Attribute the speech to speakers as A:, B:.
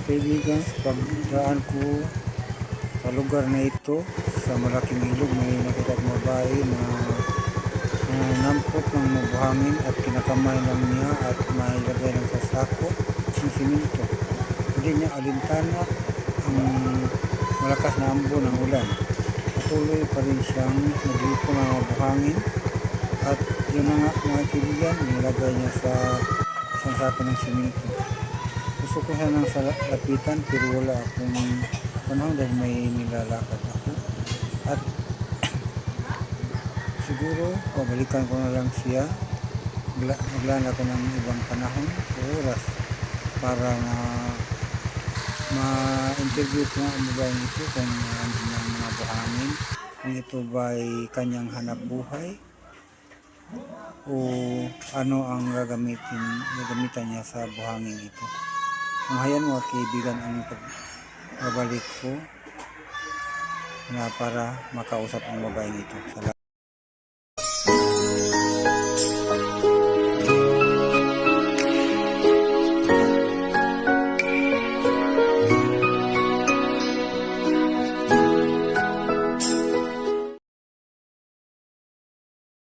A: kaibigan, sa pagdaan ko sa lugar na ito, sa malaking ilog, may nakita akong babae na nampot ng mabuhangin at kinakamay lang niya at mailagay lang sa sako ng siminto. Hindi niya alintana ang malakas na ambon ng ulan. Patuloy pa rin siyang naglipong ng mabuhangin at yun na nga mga kaibigan, nilagay niya sa isang sako ng siminto. Gusto ko sanang lapitan pero wala akong panahon dahil may nilalakad ako. At siguro pabalikan ko na lang siya. Maglaan ako ng ibang panahon o oras para ma-interview ko ang babae nito kung ano ng mga buhangin, kung ito ba'y kanyang hanap buhay o ano ang gagamitan niya sa buhangin ito. Kung hayan mga kaibigan ang pagbabalik ko na para makausap ang babae nito.